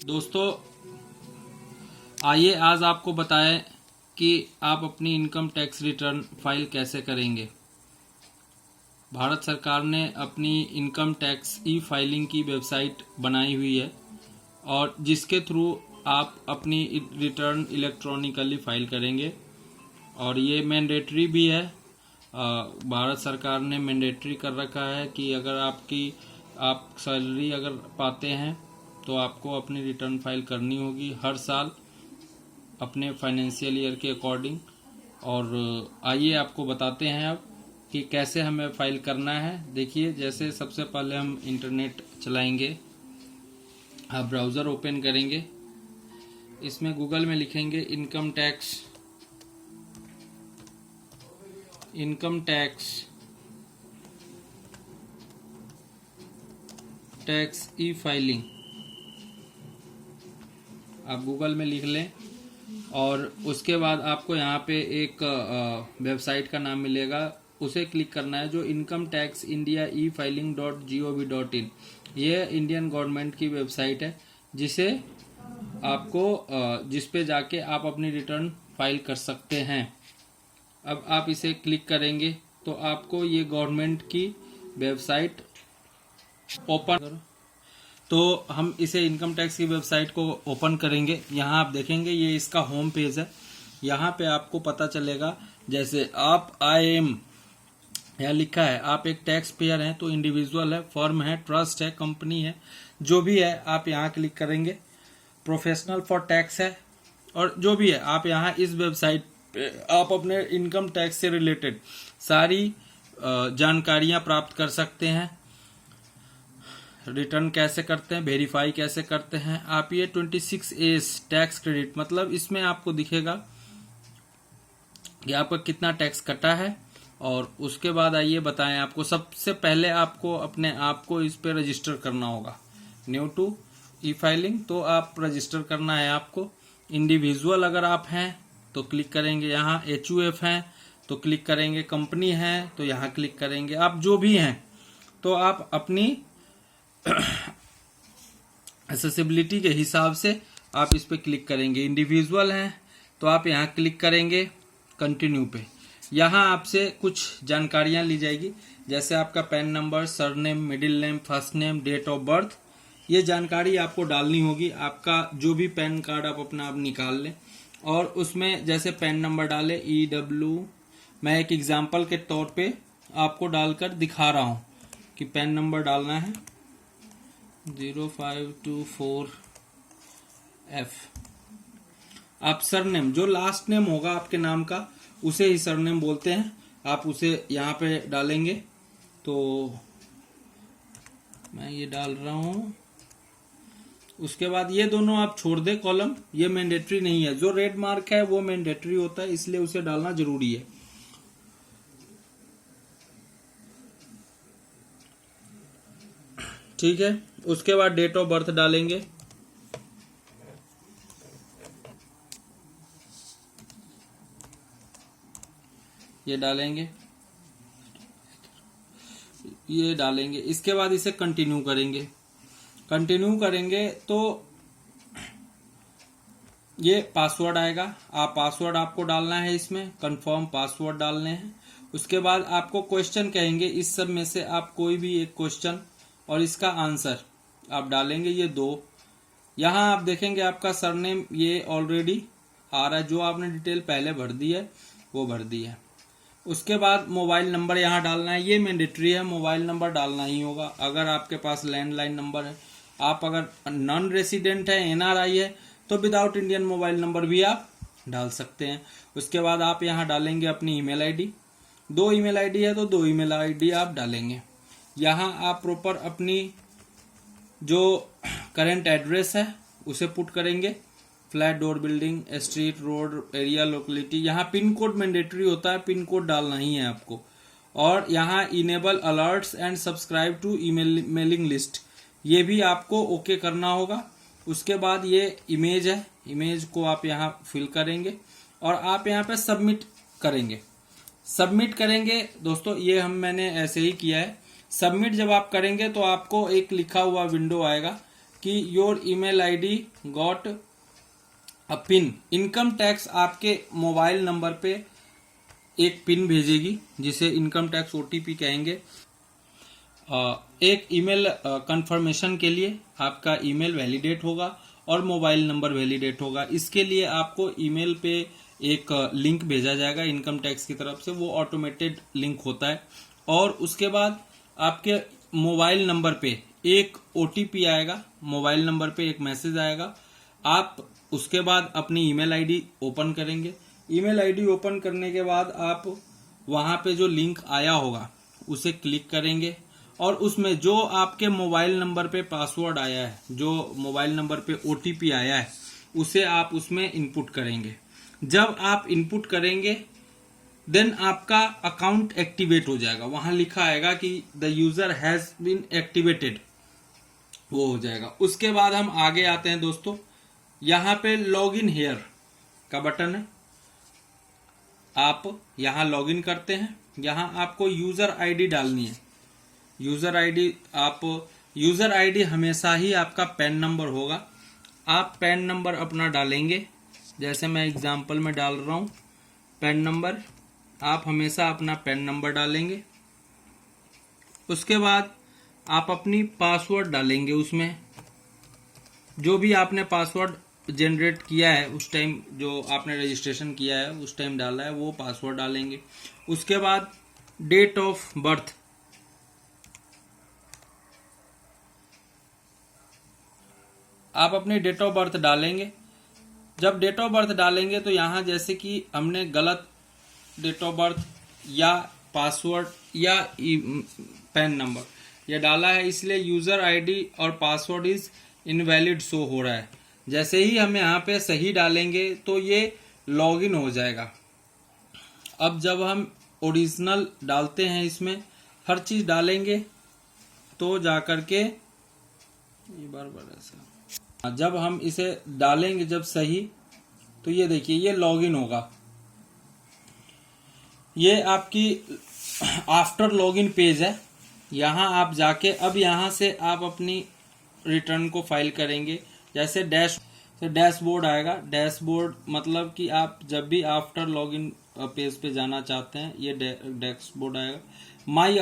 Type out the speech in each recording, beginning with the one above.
दोस्तों, आइए आज आपको बताएं कि आप अपनी इनकम टैक्स रिटर्न फाइल कैसे करेंगे। भारत सरकार ने अपनी इनकम टैक्स ई फाइलिंग की वेबसाइट बनाई हुई है और जिसके थ्रू आप अपनी रिटर्न इलेक्ट्रॉनिकली फाइल करेंगे और ये मैंडेटरी भी है। भारत सरकार ने मैंडेटरी कर रखा है कि अगर आप सैलरी अगर पाते हैं तो आपको अपनी रिटर्न फाइल करनी होगी हर साल अपने फाइनेंशियल ईयर के अकॉर्डिंग। और आइए आपको बताते हैं अब कि कैसे हमें फाइल करना है। देखिए, जैसे सबसे पहले हम इंटरनेट चलाएंगे। आप ब्राउज़र ओपन करेंगे, इसमें गूगल में लिखेंगे इनकम टैक्स ई फाइलिंग आप गूगल में लिख लें और उसके बाद आपको यहाँ पे एक वेबसाइट का नाम मिलेगा, उसे क्लिक करना है जो इनकम टैक्स इंडिया ई फाइलिंग .gov.in। ये इंडियन गवर्नमेंट की वेबसाइट है जिस पे जाके आप अपनी रिटर्न फाइल कर सकते हैं। अब आप इसे क्लिक करेंगे तो आपको ये गवर्नमेंट की वेबसाइट ओपन, तो हम इसे इनकम टैक्स की वेबसाइट को ओपन करेंगे। यहाँ आप देखेंगे ये इसका होम पेज है। यहाँ पे आपको पता चलेगा, जैसे आप यहाँ लिखा है आप एक टैक्स पेयर हैं, तो इंडिविजुअल है, फर्म है, ट्रस्ट है, कंपनी है, जो भी है आप यहाँ क्लिक करेंगे। प्रोफेशनल फॉर टैक्स है और जो भी है आप यहाँ इस वेबसाइट पे आप अपने इनकम टैक्स से रिलेटेड सारी जानकारियाँ प्राप्त कर सकते हैं। रिटर्न कैसे करते हैं, वेरीफाई कैसे करते हैं आप। ये 26A टैक्स क्रेडिट, मतलब इसमें आपको दिखेगा कि आपका कितना टैक्स कटा है। और उसके बाद आइए बताएं, आपको सबसे पहले आपको अपने आप को इस पे रजिस्टर करना होगा। न्यू टू ई फाइलिंग, तो आप रजिस्टर करना है आपको। इंडिविजुअल अगर आप हैं तो क्लिक करेंगे यहाँ, HUF हैं तो क्लिक करेंगे, कंपनी है तो यहाँ क्लिक करेंगे। आप जो भी हैं तो आप अपनी एक्सेसिबिलिटी के हिसाब से आप इस पे क्लिक करेंगे। इंडिविजुअल हैं तो आप यहाँ क्लिक करेंगे कंटिन्यू पे। यहाँ आपसे कुछ जानकारियाँ ली जाएगी, जैसे आपका PAN number, surname, middle name, first name, date of birth, ये जानकारी आपको डालनी होगी। आपका जो भी पैन कार्ड आप अपना आप निकाल लें और उसमें जैसे पैन नंबर डालें EW, मैं एक एग्जाम्पल के तौर पे आपको डालकर दिखा रहा हूँ कि पैन नंबर डालना है 0524F। आप सरनेम, जो लास्ट नेम होगा आपके नाम का उसे ही सरनेम बोलते हैं, आप उसे यहाँ पे डालेंगे। तो मैं ये डाल रहा हूँ। उसके बाद ये दोनों आप छोड़ दें कॉलम, ये मैंडेटरी नहीं है। जो रेड मार्क है वो मैंडेटरी होता है, इसलिए उसे डालना जरूरी है। ठीक है, उसके बाद डेट ऑफ बर्थ डालेंगे। ये डालेंगे, ये डालेंगे। इसके बाद इसे कंटिन्यू करेंगे तो ये पासवर्ड आएगा। आप पासवर्ड आपको डालना है, इसमें कंफर्म पासवर्ड डालने हैं। उसके बाद आपको क्वेश्चन कहेंगे, इस सब में से आप कोई भी एक क्वेश्चन और इसका आंसर आप डालेंगे, ये 2। यहाँ आप देखेंगे आपका सरनेम ये ऑलरेडी आ रहा है, जो आपने डिटेल पहले भर दी है वो भर दी है। उसके बाद मोबाइल नंबर यहाँ डालना है, ये मैंडेटरी है, मोबाइल नंबर डालना ही होगा। अगर आपके पास लैंडलाइन नंबर है, आप अगर नॉन रेसिडेंट है, NRI है, तो विदाउट इंडियन मोबाइल नंबर भी आप डाल सकते हैं। उसके बाद आप यहाँ डालेंगे अपनी ईमेल ID, 2 ईमेल ID है तो 2 ईमेल ID आप डालेंगे। यहाँ आप प्रॉपर अपनी जो करंट एड्रेस है उसे पुट करेंगे, flat, door, building, street, road, area, locality. यहाँ पिन कोड मैंडेटरी होता है, पिन कोड डालना ही है आपको। और यहाँ enable alerts and subscribe to mailing list, ये भी आपको ओके करना होगा। उसके बाद ये इमेज है, इमेज को आप यहाँ फिल करेंगे और आप यहाँ पे सबमिट करेंगे। दोस्तों, ये मैंने ऐसे ही किया है। सबमिट जब आप करेंगे तो आपको एक लिखा हुआ विंडो आएगा कि your email ID got a pin. Income tax आपके मोबाइल नंबर पे एक पिन भेजेगी जिसे इनकम टैक्स ओटीपी कहेंगे। एक ईमेल कंफर्मेशन के लिए आपका ईमेल वैलिडेट होगा और मोबाइल नंबर वैलिडेट होगा। इसके लिए आपको ईमेल पे एक लिंक भेजा जाएगा इनकम टैक्स की तरफ से, वो ऑटोमेटेड लिंक होता है। और उसके बाद आपके मोबाइल नंबर पे एक ओटीपी आएगा, मोबाइल नंबर पे एक मैसेज आएगा। आप उसके बाद अपनी ईमेल आईडी ओपन करेंगे। ईमेल आईडी ओपन करने के बाद आप वहां पे जो लिंक आया होगा उसे क्लिक करेंगे और उसमें जो आपके मोबाइल नंबर पे पासवर्ड आया है, जो मोबाइल नंबर पे ओटीपी आया है, उसे आप उसमें इनपुट करेंगे। जब आप इनपुट करेंगे देन आपका अकाउंट एक्टिवेट हो जाएगा। वहां लिखा आएगा कि the user has been activated, वो हो जाएगा। उसके बाद हम आगे आते हैं दोस्तों। यहाँ पे लॉग इन हेयर का बटन है, आप यहाँ लॉग इन करते हैं। यहाँ आपको यूजर आईडी डालनी है। यूजर आईडी हमेशा ही आपका पैन नंबर होगा। आप पैन नंबर अपना डालेंगे, जैसे मैं एग्जांपल में डाल रहा हूं पैन नंबर। आप हमेशा अपना पैन नंबर डालेंगे। उसके बाद आप अपनी पासवर्ड डालेंगे, उसमें जो भी आपने पासवर्ड जनरेट किया है उस टाइम, जो आपने रजिस्ट्रेशन किया है उस टाइम डाला है, वो पासवर्ड डालेंगे। उसके बाद डेट ऑफ बर्थ, आप अपनी डेट ऑफ बर्थ डालेंगे। जब डेट ऑफ बर्थ डालेंगे तो यहाँ जैसे कि हमने गलत डेट ऑफ बर्थ या पासवर्ड या पैन नंबर ये डाला है, इसलिए यूजर आईडी और पासवर्ड इज इनवैलिड शो हो रहा है। जैसे ही हम यहाँ पे सही डालेंगे तो ये लॉगिन हो जाएगा। अब जब हम ओरिजिनल डालते हैं, इसमें हर चीज डालेंगे तो जाकर के ये बार ऐसा, जब हम इसे डालेंगे जब सही, तो ये देखिए ये लॉगिन होगा। ये आपकी आफ्टर लॉगिन पेज है। यहाँ आप जाके अब यहाँ से आप अपनी रिटर्न को फाइल करेंगे। जैसे डैशबोर्ड आएगा। डैशबोर्ड मतलब कि आप जब भी आफ्टर लॉगिन पेज पे जाना चाहते हैं, ये डैशबोर्ड आएगा। माई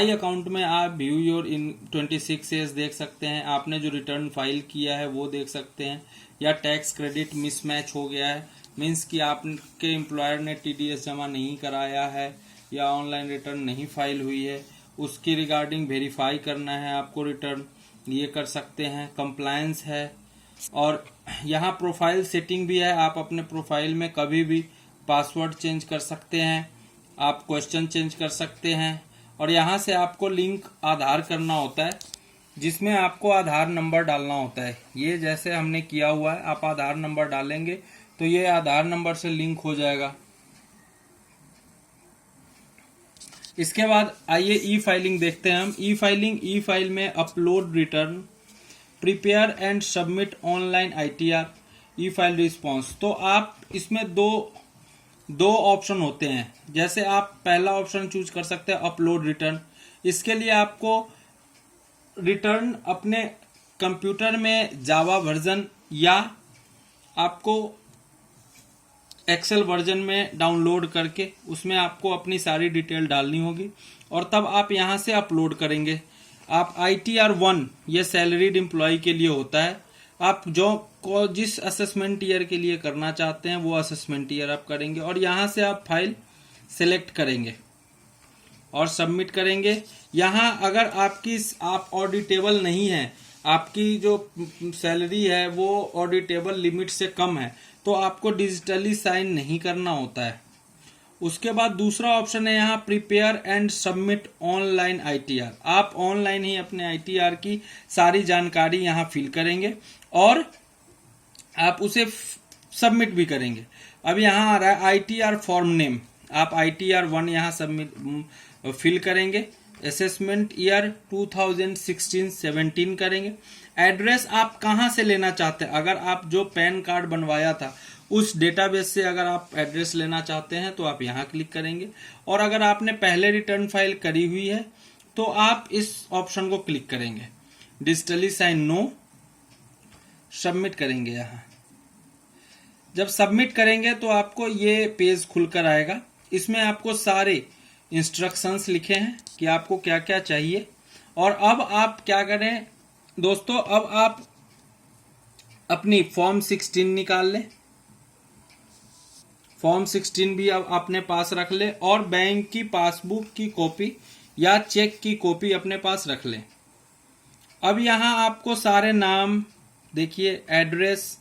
अकाउंट में आप व्यू योर इन 26 ईयर्स देख सकते हैं। आपने जो रिटर्न फाइल किया है वो देख सकते हैं। या टैक्स क्रेडिट मिसमैच हो गया है, मीन्स कि आपके एम्प्लॉयर ने टीडीएस जमा नहीं कराया है या ऑनलाइन रिटर्न नहीं फाइल हुई है, उसकी रिगार्डिंग वेरीफाई करना है आपको रिटर्न, ये कर सकते हैं। कंप्लायंस है। और यहाँ प्रोफाइल सेटिंग भी है। आप अपने प्रोफाइल में कभी भी पासवर्ड चेंज कर सकते हैं, आप क्वेश्चन चेंज कर सकते हैं। और यहाँ से आपको लिंक आधार करना होता है, जिसमें आपको आधार नंबर डालना होता है। ये जैसे हमने किया हुआ है, आप आधार नंबर डालेंगे तो ये आधार नंबर से लिंक हो जाएगा। इसके बाद आइए ई फाइलिंग देखते हैं हम। ई फाइल में upload return, prepare and submit online ITR, E file response. तो आप इसमें दो ऑप्शन होते हैं। जैसे आप पहला ऑप्शन चूज कर सकते हैं अपलोड रिटर्न। इसके लिए आपको रिटर्न अपने कंप्यूटर में जावा वर्जन या आपको एक्सेल वर्जन में डाउनलोड करके उसमें आपको अपनी सारी डिटेल डालनी होगी और तब आप यहां से अपलोड करेंगे। आप ITR 1 ये सैलरीड एम्प्लॉय के लिए होता है। आप जिस असेसमेंट ईयर के लिए करना चाहते हैं वो असेसमेंट ईयर आप करेंगे और यहाँ से आप फाइल सेलेक्ट करेंगे और सबमिट करेंगे। यहाँ अगर आप ऑडिटेबल नहीं है, आपकी जो सैलरी है वो ऑडिटेबल लिमिट से कम है, तो आपको डिजिटली साइन नहीं करना होता है। उसके बाद दूसरा ऑप्शन है यहाँ prepare and submit online ITR। आप ऑनलाइन ही अपने ITR की सारी जानकारी यहाँ फिल करेंगे और आप उसे सबमिट भी करेंगे। अब यहाँ आ रहा है ITR फॉर्म नेम, आप ITR 1 यहाँ सबमिट फिल करेंगे। असेसमेंट ईयर 2016-17 करेंगे। एड्रेस आप कहाँ से लेना चाहते हैं, अगर आप जो पैन कार्ड बनवाया था उस डेटाबेस से अगर आप एड्रेस लेना चाहते हैं तो आप यहाँ क्लिक करेंगे। और अगर आपने पहले रिटर्न फाइल करी हुई है तो आप इस ऑप्शन को क्लिक करेंगे। डिजिटली साइन नो, सबमिट करेंगे। यहाँ जब सबमिट करेंगे तो आपको ये पेज खुलकर आएगा। इसमें आपको सारे इंस्ट्रक्शंस लिखे हैं कि आपको क्या क्या चाहिए। और अब आप क्या करें दोस्तों, अब आप अपनी फॉर्म 16 निकाल लें। फॉर्म 16 भी अब अपने पास रख ले और बैंक की पासबुक की कॉपी या चेक की कॉपी अपने पास रख लें। अब यहाँ आपको सारे नाम देखिए, एड्रेस,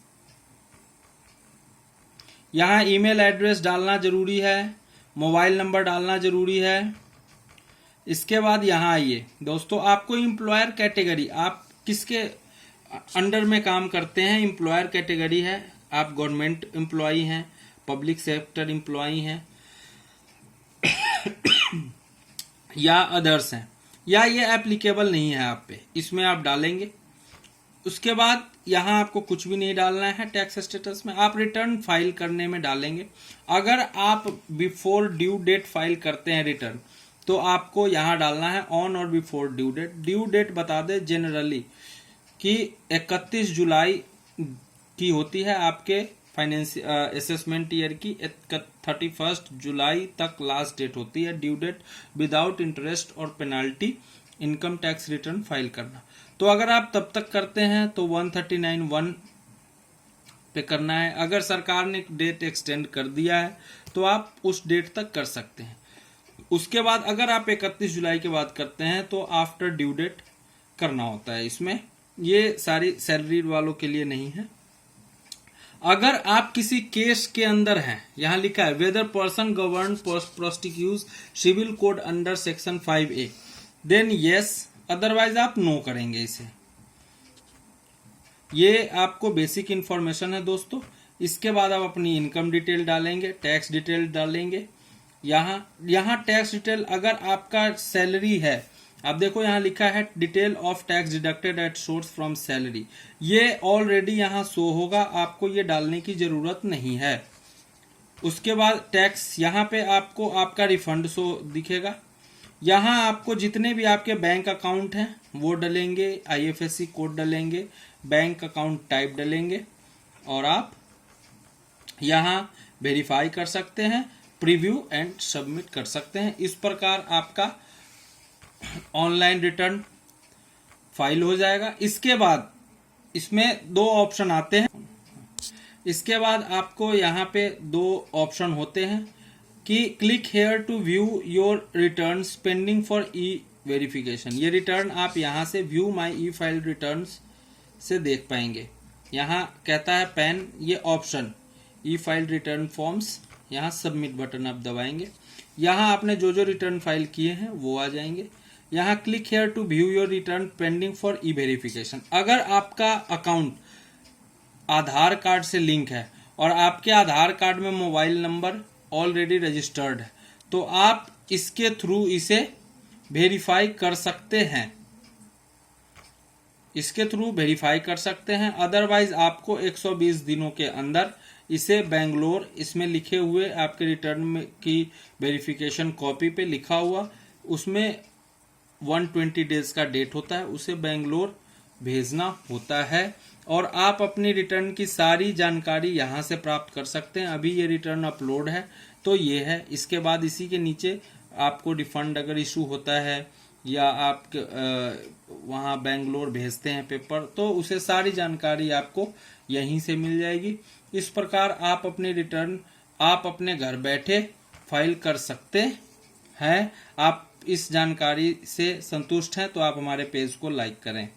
यहाँ ईमेल एड्रेस डालना जरूरी है, मोबाइल नंबर डालना जरूरी है। इसके बाद यहाँ आइए दोस्तों, आपको एम्प्लॉयर कैटेगरी, आप किसके अंडर में काम करते हैं, एम्प्लॉयर कैटेगरी है, आप गवर्नमेंट एम्प्लॉई हैं, पब्लिक सेक्टर एम्प्लॉई हैं या अदर्स हैं, या ये एप्लीकेबल नहीं है आप पे, इसमें आप डालेंगे। उसके बाद यहाँ आपको कुछ भी नहीं डालना है टैक्स स्टेटस में, आप रिटर्न फाइल करने में डालेंगे। अगर आप बिफोर ड्यू डेट फाइल करते हैं रिटर्न, तो आपको यहाँ डालना है ऑन और before due date. Due date बता दे जनरली कि 31 जुलाई की होती है आपके फाइनेंस असेसमेंट ईयर की, 31 जुलाई तक लास्ट डेट होती है ड्यू डेट, विदाउट इंटरेस्ट और penalty income tax return file करना। तो अगर आप तब तक करते हैं तो 139(1) पे करना है। अगर सरकार ने डेट एक्सटेंड कर दिया है तो आप उस डेट तक कर सकते हैं। उसके बाद अगर आप 31 जुलाई के बाद करते हैं तो आफ्टर ड्यू डेट करना होता है। इसमें ये सारी सैलरी वालों के लिए नहीं है। अगर आप किसी केस के अंदर हैं, यहां लिखा है whether person govern prosecutes civil code under section 5A, then yes, otherwise आप नो करेंगे इसे। ये आपको बेसिक इंफॉर्मेशन है दोस्तों। इसके बाद आप अपनी इनकम डिटेल डालेंगे, टैक्स डिटेल डालेंगे। यहाँ टैक्स डिटेल, अगर आपका सैलरी है, आप देखो यहाँ लिखा है detail of tax deducted at source from salary, ये ऑलरेडी यहाँ शो होगा, आपको ये डालने की जरूरत नहीं है। उसके बाद टैक्स, यहाँ पे आपको आपका रिफंड शो दिखेगा। यहाँ आपको जितने भी आपके बैंक अकाउंट हैं वो डलेंगे, IFSC कोड डलेंगे, बैंक अकाउंट टाइप डलेंगे और आप यहाँ वेरीफाई कर सकते हैं, प्रीव्यू एंड सबमिट कर सकते हैं। इस प्रकार आपका ऑनलाइन रिटर्न फाइल हो जाएगा। इसके बाद इसमें 2 ऑप्शन आते हैं। इसके बाद आपको यहाँ पे 2 ऑप्शन होते हैं कि click here to view your return pending for e verification. ये रिटर्न आप यहाँ से view my e file return से देख पाएंगे। यहाँ कहता है पैन, ये option e file return forms, यहाँ सबमिट बटन आप दबाएंगे। यहाँ आपने जो जो रिटर्न फाइल किए हैं वो आ जाएंगे। यहाँ click here to view your return pending for e verification. अगर आपका अकाउंट आधार कार्ड से लिंक है और आपके आधार कार्ड में मोबाइल नंबर ऑलरेडी रजिस्टर्ड है, तो आप इसके थ्रू इसे वेरीफाई कर सकते हैं, इसके थ्रू वेरीफाई कर सकते हैं। अदरवाइज आपको 120 दिनों के अंदर इसे बेंगलोर, इसमें लिखे हुए आपके रिटर्न में की वेरिफिकेशन कॉपी पे लिखा हुआ, उसमें 120 डेज का डेट होता है, उसे बेंगलोर भेजना होता है और आप अपनी रिटर्न की सारी जानकारी यहाँ से प्राप्त कर सकते हैं। अभी ये रिटर्न अपलोड है तो ये है। इसके बाद इसी के नीचे आपको रिफंड अगर इशू होता है या आप वहाँ बेंगलोर भेजते हैं पेपर, तो उसे सारी जानकारी आपको यहीं से मिल जाएगी। इस प्रकार आप अपनी रिटर्न आप अपने घर बैठे फाइल कर सकते हैं। आप इस जानकारी से संतुष्ट हैं तो आप हमारे पेज को लाइक करें।